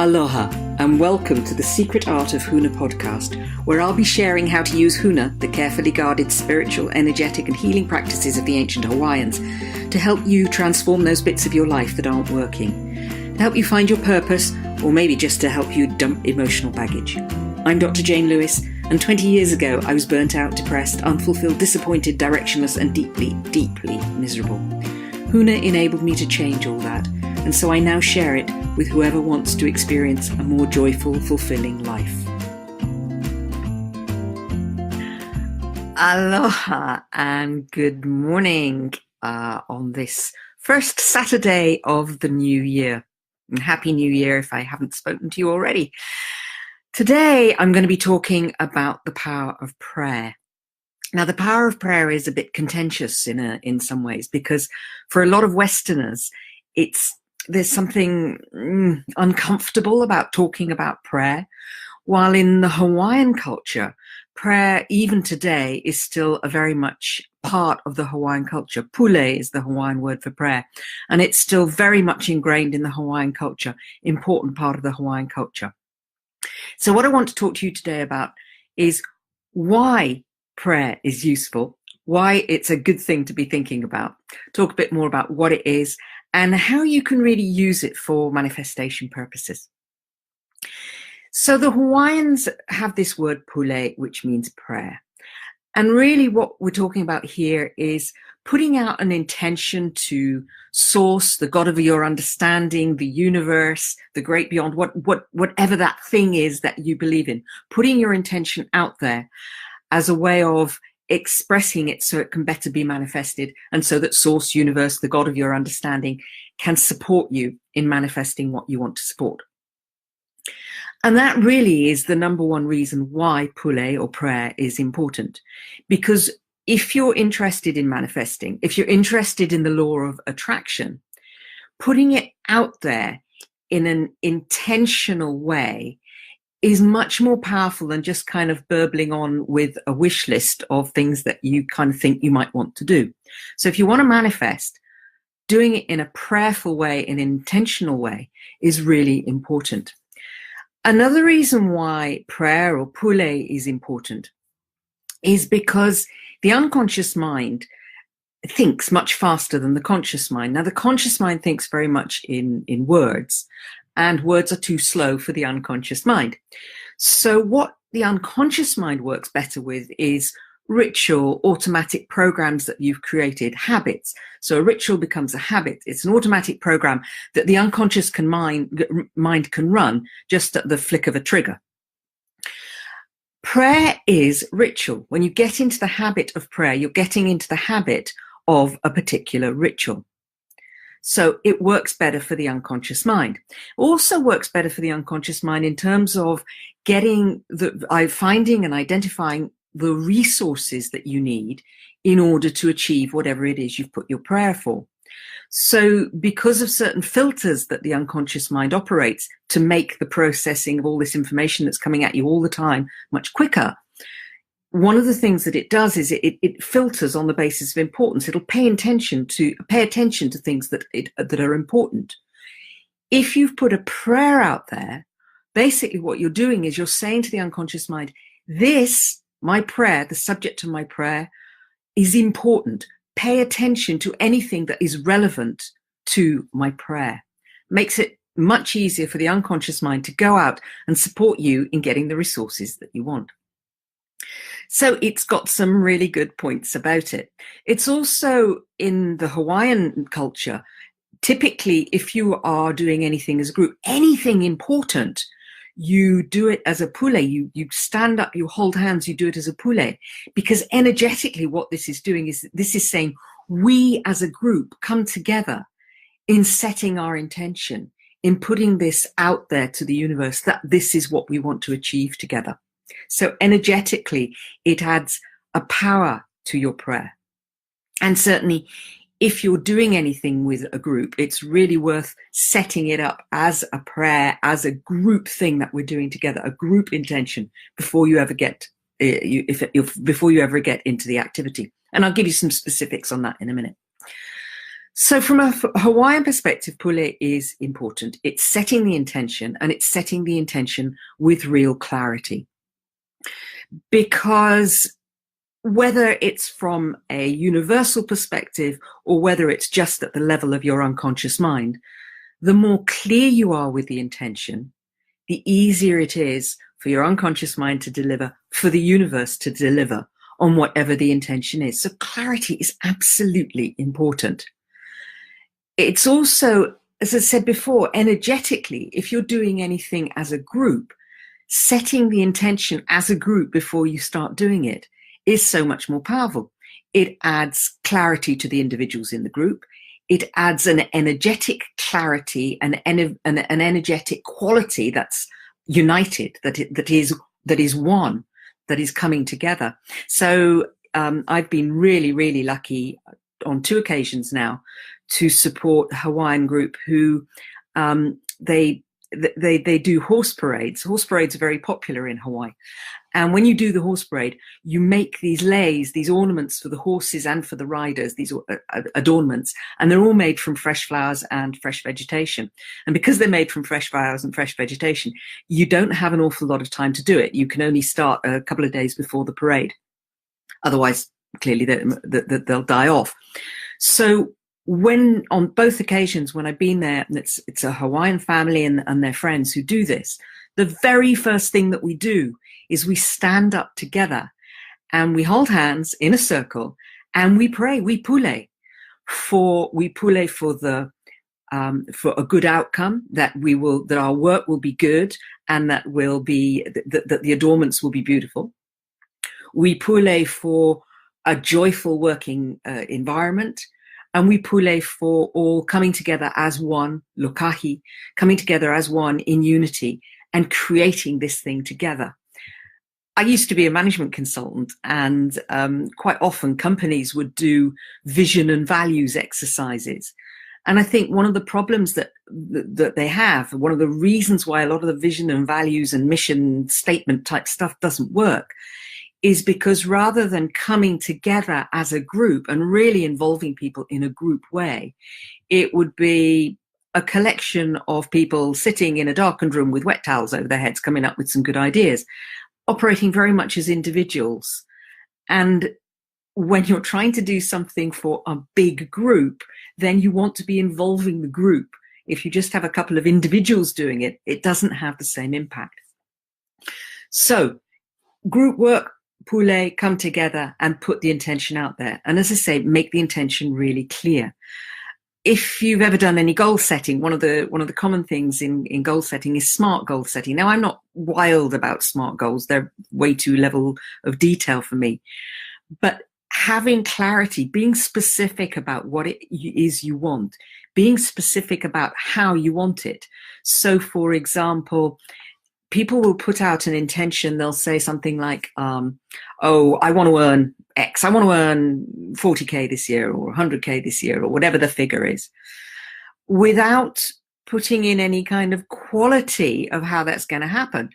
Aloha and welcome to the Secret Art of Huna podcast, where I'll be sharing how to use Huna, the carefully guarded spiritual, energetic and healing practices of the ancient Hawaiians, to help you transform those bits of your life that aren't working, to help you find your purpose, or maybe just to help you dump emotional baggage. I'm Dr. Jane Lewis, and 20 years ago I was burnt out, depressed, unfulfilled, disappointed, directionless and deeply, deeply miserable. Huna enabled me to change all that, and so I now share it with whoever wants to experience a more joyful, fulfilling life. Aloha and good morning on this first Saturday of the new year. And Happy New Year if I haven't spoken to you already. Today I'm going to be talking about the power of prayer. Now, the power of prayer is a bit contentious in some ways, because for a lot of Westerners, there's something uncomfortable about talking about prayer, while in the Hawaiian culture, prayer, even today, is still a very much part of the Hawaiian culture. Pule is the Hawaiian word for prayer, and it's still very much ingrained in the Hawaiian culture, important part of the Hawaiian culture. So what I want to talk to you today about is why prayer is useful, why it's a good thing to be thinking about, talk a bit more about what it is, and how you can really use it for manifestation purposes. So the Hawaiians have this word pule, which means prayer. And really what we're talking about here is putting out an intention to source, the God of your understanding, the universe, the great beyond, whatever that thing is that you believe in, putting your intention out there as a way of expressing it so it can better be manifested, and so that source, universe, the God of your understanding, can support you in manifesting what you want to support. And that really is the number one reason why pule or prayer is important. Because if you're interested in manifesting, if you're interested in the law of attraction, putting it out there in an intentional way is much more powerful than just kind of burbling on with a wish list of things that you kind of think you might want to do. So if you want to manifest, doing it in a prayerful way, an intentional way, is really important. Another reason why prayer or pule is important is because the unconscious mind thinks much faster than the conscious mind. Now, the conscious mind thinks very much in words, and words are too slow for the unconscious mind. So what the unconscious mind works better with is ritual, automatic programs that you've created, habits. So a ritual becomes a habit. It's an automatic program that the unconscious mind can run just at the flick of a trigger. Prayer is ritual. When you get into the habit of prayer, you're getting into the habit of a particular ritual. So it works better for the unconscious mind. Also works better for the unconscious mind in terms of finding and identifying the resources that you need in order to achieve whatever it is you've put your prayer for. So because of certain filters that the unconscious mind operates to make the processing of all this information that's coming at you all the time much quicker, one of the things that it does is it filters on the basis of importance. It'll pay attention to things that are important. If you've put a prayer out there, basically what you're doing is you're saying to the unconscious mind, this, my prayer, the subject of my prayer, is important. Pay attention to anything that is relevant to my prayer. Makes it much easier for the unconscious mind to go out and support you in getting the resources that you want. So it's got some really good points about it. It's also in the Hawaiian culture, typically if you are doing anything as a group, anything important, you do it as a pule. You stand up, you hold hands, you do it as a pule. Because energetically what this is doing is this is saying we as a group come together in setting our intention, in putting this out there to the universe, that this is what we want to achieve together. So energetically, it adds a power to your prayer. And certainly, if you're doing anything with a group, it's really worth setting it up as a prayer, as a group thing that we're doing together, a group intention before you ever get before you ever get into the activity. And I'll give you some specifics on that in a minute. So from a Hawaiian perspective, pule is important. It's setting the intention, and it's setting the intention with real clarity. Because whether it's from a universal perspective or whether it's just at the level of your unconscious mind, the more clear you are with the intention, the easier it is for your unconscious mind to deliver, for the universe to deliver on whatever the intention is. So clarity is absolutely important. It's also, as I said before, energetically, if you're doing anything as a group, setting the intention as a group before you start doing it is so much more powerful. It adds clarity to the individuals in the group. It adds an energetic clarity, an energetic quality that's united, that is one, that is coming together. So I've been really, really lucky on 2 occasions now to support a Hawaiian group who they do horse parades. Horse parades are very popular in Hawaii. And when you do the horse parade, you make these leis, these ornaments for the horses and for the riders, these adornments, and they're all made from fresh flowers and fresh vegetation. And because they're made from fresh flowers and fresh vegetation, you don't have an awful lot of time to do it. You can only start a couple of days before the parade. Otherwise, clearly they'll die off. So when on both occasions when I've been there, and it's a Hawaiian family and their friends who do this, the very first thing that we do is we stand up together and we hold hands in a circle and we pray. We pule for the for a good outcome, that our work will be good, and that the adornments will be beautiful. We pule for a joyful working environment. And we pule for all coming together as one, lokahi, coming together as one in unity and creating this thing together. I used to be a management consultant, and quite often companies would do vision and values exercises. And I think one of the problems that they have, one of the reasons why a lot of the vision and values and mission statement type stuff doesn't work, is because rather than coming together as a group and really involving people in a group way, it would be a collection of people sitting in a darkened room with wet towels over their heads, coming up with some good ideas, operating very much as individuals. And when you're trying to do something for a big group, then you want to be involving the group. If you just have a couple of individuals doing it, it doesn't have the same impact. So group work, pule, come together and put the intention out there. And as I say, make the intention really clear. If you've ever done any goal setting, one of the common things in goal setting is smart goal setting. Now, I'm not wild about smart goals. They're way too level of detail for me. But having clarity, being specific about what it is you want, being specific about how you want it. So, for example, people will put out an intention. They'll say something like, oh, I want to earn X. I want to earn 40K this year or 100K this year or whatever the figure is, without putting in any kind of quality of how that's going to happen.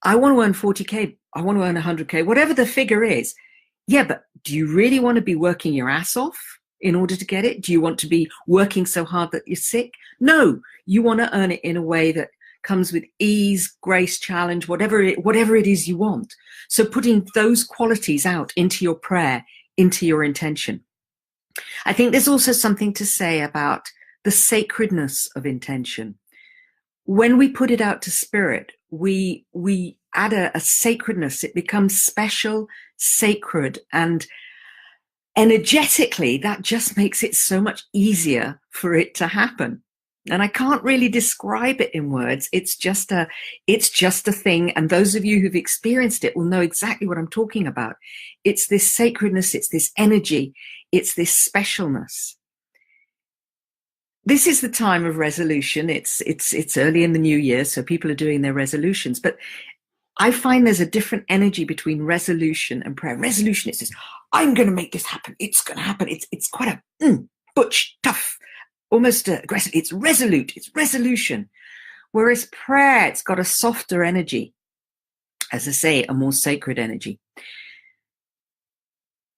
I want to earn 40K. I want to earn 100K, whatever the figure is. Yeah, but do you really want to be working your ass off in order to get it? Do you want to be working so hard that you're sick? No, you want to earn it in a way that comes with ease, grace, challenge, whatever it is you want. So putting those qualities out into your prayer, into your intention. I think there's also something to say about the sacredness of intention. When we put it out to spirit, we add a sacredness. It becomes special, sacred, and energetically, that just makes it so much easier for it to happen. And I can't really describe it in words. It's just a thing. And those of you who've experienced it will know exactly what I'm talking about. It's this sacredness. It's this energy. It's this specialness. This is the time of resolution. It's early in the new year, so people are doing their resolutions. But I find there's a different energy between resolution and prayer. Resolution is this, I'm going to make this happen. It's going to happen. It's quite a butch, tough, almost aggressive. It's resolute. It's resolution. Whereas prayer, it's got a softer energy. As I say, a more sacred energy.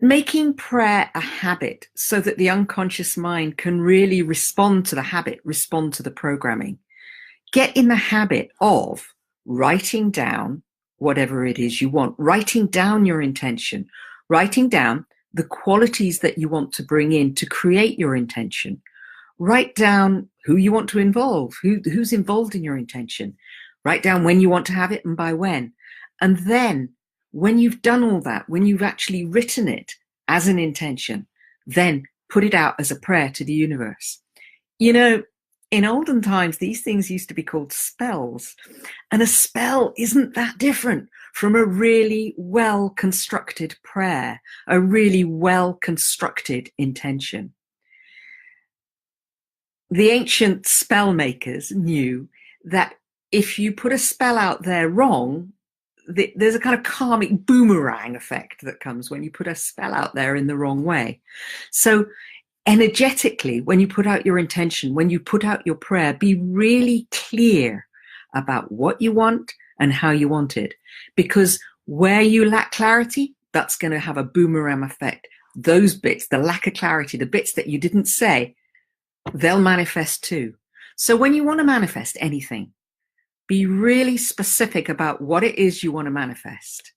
making prayer a habit so that the unconscious mind can really respond to the habit, respond to the programming. Get in the habit of writing down whatever it is you want, writing down your intention, writing down the qualities that you want to bring in to create your intention. Write down who you want to involve, who's involved in your intention. Write down when you want to have it and by when. And then when you've done all that, when you've actually written it as an intention, then put it out as a prayer to the universe. You know, in olden times, these things used to be called spells. And a spell isn't that different from a really well-constructed prayer, a really well-constructed intention. The ancient spell makers knew that if you put a spell out there wrong, there's a kind of karmic boomerang effect that comes when you put a spell out there in the wrong way. So energetically, when you put out your intention, when you put out your prayer, be really clear about what you want and how you want it. Because where you lack clarity, that's going to have a boomerang effect. Those bits, the lack of clarity, the bits that you didn't say, they'll manifest too. So when you want to manifest anything, be really specific about what it is you want to manifest.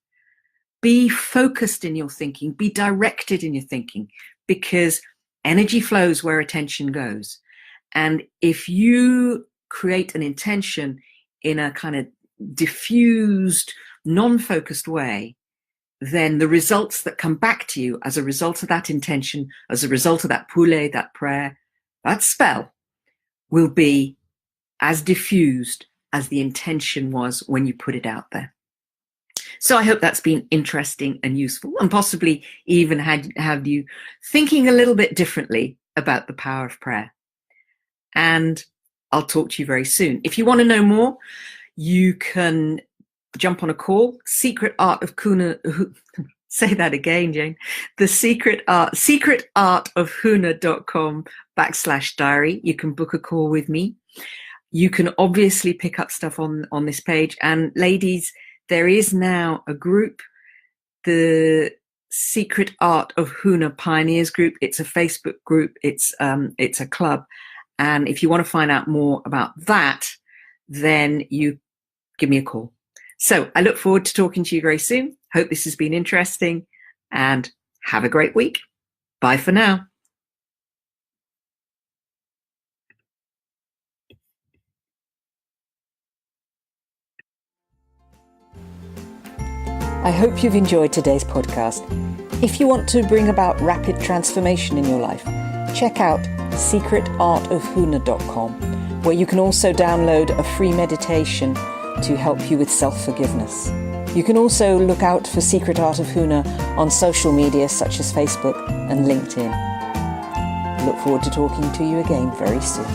Be focused in your thinking, be directed in your thinking, because energy flows where attention goes. And if you create an intention in a kind of diffused, non-focused way, then the results that come back to you as a result of that intention, as a result of that pule, that prayer, that spell, will be as diffused as the intention was when you put it out there. So I hope that's been interesting and useful, and possibly even have you thinking a little bit differently about the power of prayer. And I'll talk to you very soon. If you want to know more, you can jump on a call. Secret Art of Huna. Say that again, Jane. The secret art of Huna.com/diary. You can book a call with me. You can obviously pick up stuff on this page. And ladies, there is now a group, the Secret Art of Huna Pioneers group. It's a Facebook group. It's a club. And if you want to find out more about that, then you give me a call. So I look forward to talking to you very soon. Hope this has been interesting, and have a great week. Bye for now. I hope you've enjoyed today's podcast. If you want to bring about rapid transformation in your life, check out secretartofhuna.com, where you can also download a free meditation to help you with self-forgiveness. You can also look out for Secret Art of Huna on social media such as Facebook and LinkedIn. Look forward to talking to you again very soon.